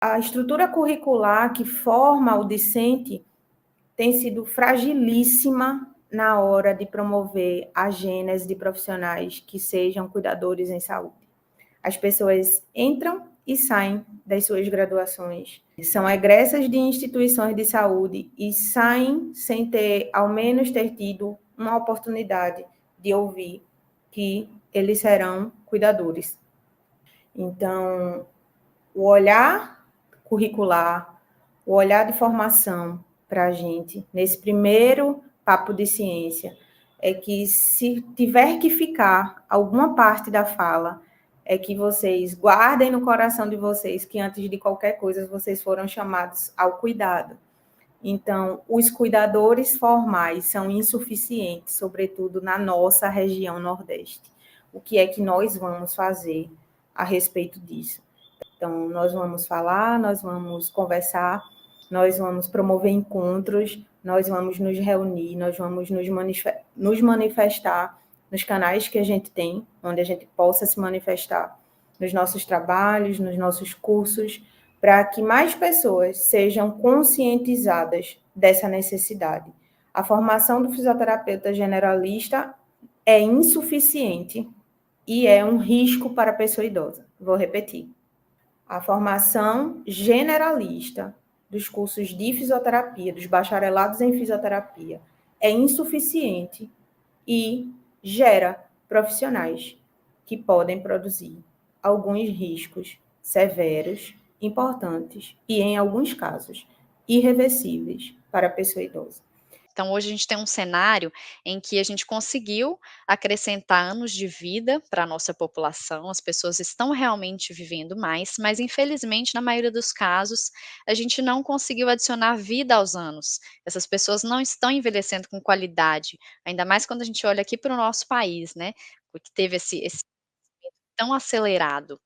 A estrutura curricular que forma o discente tem sido fragilíssima na hora de promover a gênese de profissionais que sejam cuidadores em saúde. As pessoas entram e saem das suas graduações, são egressas de instituições de saúde e saem sem ter, ao menos, ter tido uma oportunidade de ouvir que eles serão cuidadores. Então, o olhar curricular, o olhar de formação para a gente, nesse primeiro papo de ciência, é que se tiver que ficar alguma parte da fala, é que vocês guardem no coração de vocês que antes de qualquer coisa vocês foram chamados ao cuidado. Então, os cuidadores formais são insuficientes, sobretudo na nossa região Nordeste. O que é que nós vamos fazer a respeito disso? Então, nós vamos falar, nós vamos conversar, nós vamos promover encontros, nós vamos nos reunir, nós vamos nos manifestar nos canais que a gente tem, onde a gente possa se manifestar, nos nossos trabalhos, nos nossos cursos, para que mais pessoas sejam conscientizadas dessa necessidade. A formação do fisioterapeuta generalista é insuficiente e é um risco para a pessoa idosa. Vou repetir. A formação generalista dos cursos de fisioterapia, dos bacharelados em fisioterapia, é insuficiente e gera profissionais que podem produzir alguns riscos severos, importantes e, em alguns casos, irreversíveis para a pessoa idosa. Então, hoje a gente tem um cenário em que a gente conseguiu acrescentar anos de vida para a nossa população, as pessoas estão realmente vivendo mais, mas infelizmente, na maioria dos casos, a gente não conseguiu adicionar vida aos anos. Essas pessoas não estão envelhecendo com qualidade, ainda mais quando a gente olha aqui para o nosso país, né? Porque teve esse tão acelerado.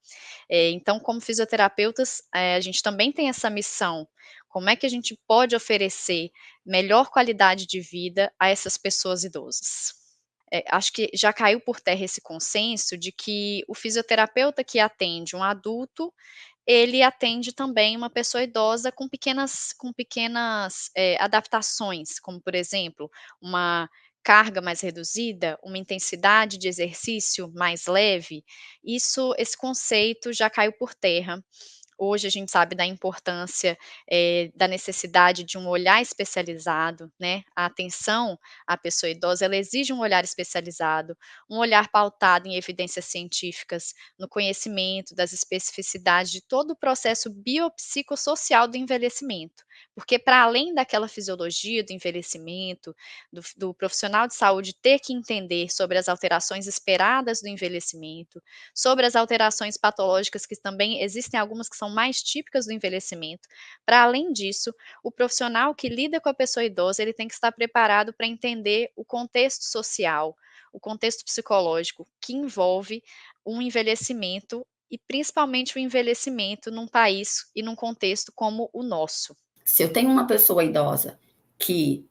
Então, como fisioterapeutas, a gente também tem essa missão. Como é que a gente pode oferecer melhor qualidade de vida a essas pessoas idosas? Acho que já caiu por terra esse consenso de que o fisioterapeuta que atende um adulto, ele atende também uma pessoa idosa com pequenas adaptações, como por exemplo, uma carga mais reduzida, uma intensidade de exercício mais leve. Esse conceito já caiu por terra. Hoje a gente sabe da importância, da necessidade de um olhar especializado, né, a atenção à pessoa idosa, ela exige um olhar especializado, um olhar pautado em evidências científicas, no conhecimento das especificidades de todo o processo biopsicossocial do envelhecimento, porque para além daquela fisiologia do envelhecimento, do profissional de saúde ter que entender sobre as alterações esperadas do envelhecimento, sobre as alterações patológicas, que também existem algumas que são mais típicas do envelhecimento. Para além disso, o profissional que lida com a pessoa idosa, ele tem que estar preparado para entender o contexto social, o contexto psicológico que envolve um envelhecimento e principalmente o envelhecimento num país e num contexto como o nosso. Se eu tenho uma pessoa idosa que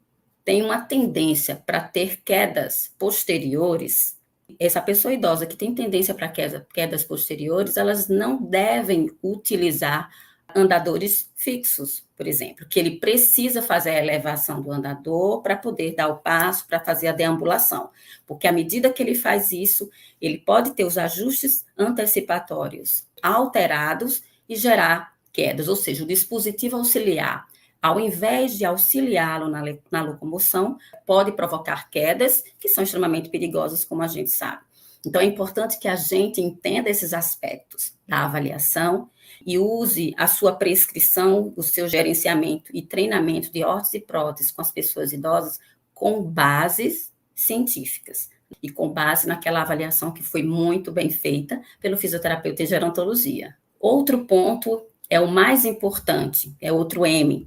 tem uma tendência para ter quedas posteriores, essa pessoa idosa que tem tendência para quedas posteriores, elas não devem utilizar andadores fixos, por exemplo, que ele precisa fazer a elevação do andador para poder dar o passo, para fazer a deambulação, porque à medida que ele faz isso, ele pode ter os ajustes antecipatórios alterados e gerar quedas, ou seja, o dispositivo auxiliar, ao invés de auxiliá-lo na locomoção, pode provocar quedas que são extremamente perigosas, como a gente sabe. Então, é importante que a gente entenda esses aspectos da avaliação e use a sua prescrição, o seu gerenciamento e treinamento de órteses e próteses com as pessoas idosas com bases científicas e com base naquela avaliação que foi muito bem feita pelo fisioterapeuta em gerontologia. Outro ponto é o mais importante, é outro M,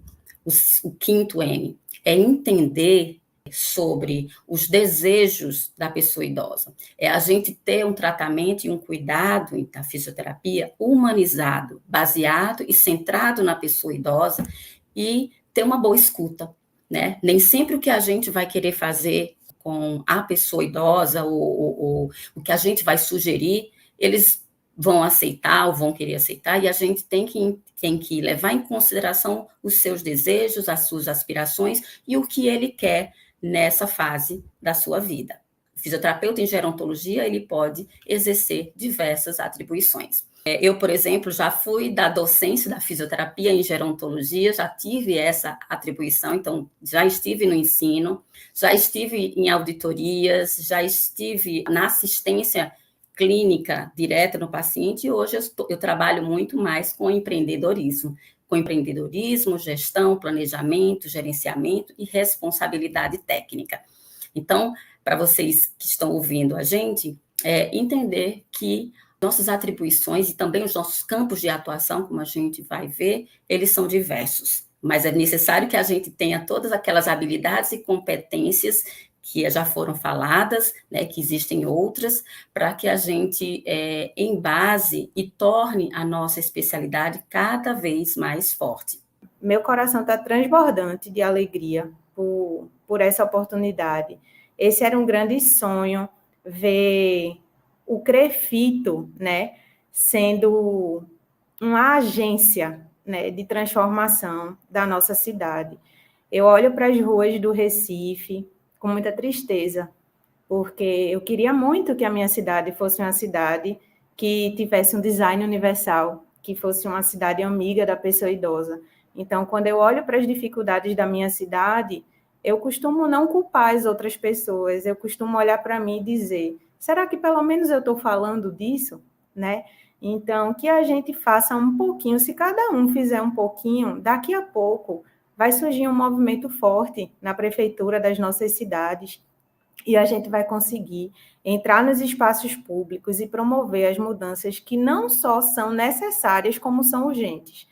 o quinto M, é entender sobre os desejos da pessoa idosa. É a gente ter um tratamento e um cuidado da fisioterapia humanizado, baseado e centrado na pessoa idosa e ter uma boa escuta, né? Nem sempre o que a gente vai querer fazer com a pessoa idosa ou o que a gente vai sugerir, eles vão aceitar ou vão querer aceitar, e a gente tem que levar em consideração os seus desejos, as suas aspirações e o que ele quer nessa fase da sua vida. O fisioterapeuta em gerontologia, ele pode exercer diversas atribuições. Eu, por exemplo, já fui da docência da fisioterapia em gerontologia, já tive essa atribuição, então já estive no ensino, já estive em auditorias, já estive na assistência clínica direta no paciente, e hoje eu trabalho muito mais com empreendedorismo, gestão, planejamento, gerenciamento e responsabilidade técnica. Então, para vocês que estão ouvindo a gente, entender que nossas atribuições e também os nossos campos de atuação, como a gente vai ver, eles são diversos, mas é necessário que a gente tenha todas aquelas habilidades e competências que já foram faladas, né, que existem outras, para que a gente embase e torne a nossa especialidade cada vez mais forte. Meu coração está transbordante de alegria por essa oportunidade. Esse era um grande sonho, ver o CREFITO, né, sendo uma agência, né, de transformação da nossa cidade. Eu olho para as ruas do Recife com muita tristeza, porque eu queria muito que a minha cidade fosse uma cidade que tivesse um design universal, que fosse uma cidade amiga da pessoa idosa. Então, quando eu olho para as dificuldades da minha cidade, eu costumo não culpar as outras pessoas, eu costumo olhar para mim e dizer, será que pelo menos eu estou falando disso, né? Então, que a gente faça um pouquinho, se cada um fizer um pouquinho, daqui a pouco vai surgir um movimento forte na prefeitura das nossas cidades, e a gente vai conseguir entrar nos espaços públicos e promover as mudanças que não só são necessárias, como são urgentes.